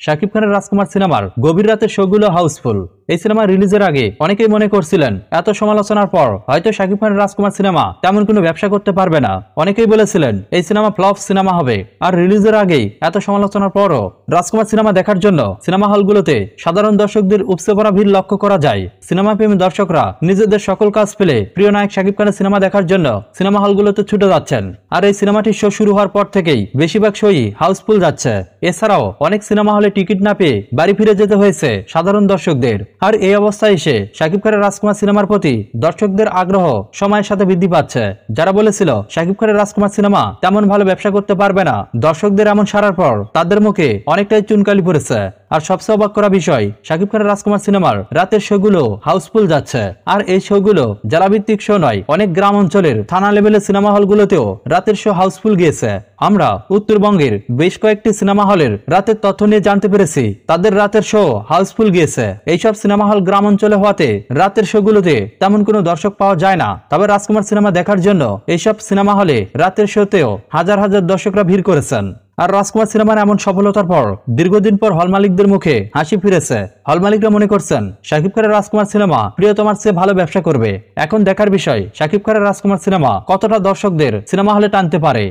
শাকিব খানের রাজকুমার সিনেমার গভীর রাতের শোগুলো হাউসফুল। এই সিনেমা রিলিজের আগে অনেকেই মনে করছিলেন এত সমালোচনার পর হয়তো শাকিব খানের রাজকুমার সিনেমা তেমন কোনো ব্যবসা করতে পারবে না। অনেকেই বলেছিলেন এই সিনেমা ফ্লপ সিনেমা হবে। আর রিলিজের আগেই এত সমালোচনার পরও রাজকুমার সিনেমা দেখার জন্য সিনেমা হলগুলোতে সাধারণ দর্শকদের উপচে পড়া ভিড় লক্ষ্য করা যায়। সিনেমা প্রেমী দর্শকরা নিজেদের সকল কাজ ফেলে প্রিয় নায়ক শাকিব খানের সিনেমা দেখার জন্য সিনেমা হলগুলোতে ছুটে যাচ্ছেন। আর এই সিনেমাটির শো শুরু হওয়ার পর থেকেই বেশিরভাগ শোই হাউসফুল যাচ্ছে। এছাড়াও অনেক সিনেমা হলে টিকিট না পেয়ে বাড়ি ফিরে যেতে হয়েছে সাধারণ দর্শকদের। আর এই অবস্থায় এসে শাকিব খানের রাজকুমার সিনেমার প্রতি দর্শকদের আগ্রহ সময়ের সাথে বৃদ্ধি পাচ্ছে। যারা বলেছিল শাকিব খানের রাজকুমার সিনেমা তেমন ভালো ব্যবসা করতে পারবে না, দর্শকদের এমন সারার পর তাদের মুখে অনেকটাই চুনকালি পড়েছে। আর সবচেয়ে অবাক করা বিষয়, শাকিব খানের রাজকুমার সিনেমার রাতের শোগুলো হাউসফুল যাচ্ছে। আর এই শোগুলো জেলাভিত্তিক শো নয়, অনেক গ্রাম অঞ্চলের থানা লেভেলের সিনেমা হলগুলোতেও রাতের শো হাউসফুল গিয়েছে। আমরা উত্তরবঙ্গের বেশ কয়েকটি সিনেমা হলের রাতের তথ্য নিয়ে জানতে পেরেছি তাদের রাতের শো হাউসফুল গিয়েছে। এইসব সিনেমা হল গ্রাম অঞ্চলে হওয়াতে রাতের শোগুলোতে তেমন কোনো দর্শক পাওয়া যায় না। তবে রাজকুমার সিনেমা দেখার জন্য এইসব সিনেমা হলে রাতের শোতেও হাজার হাজার দর্শকরা ভিড় করেছেন। আর রাজকুমার সিনেমার এমন সফলতার পর দীর্ঘদিন পর হল মালিকদের মুখে হাসি ফিরেছে। হল মালিকরা মনে করছেন শাকিব খানের রাজকুমার সিনেমা প্রিয়তমার চেয়ে ভালো ব্যবসা করবে। এখন দেখার বিষয় শাকিব খানের রাজকুমার সিনেমা কতটা দর্শকদের সিনেমা হলে টানতে পারে।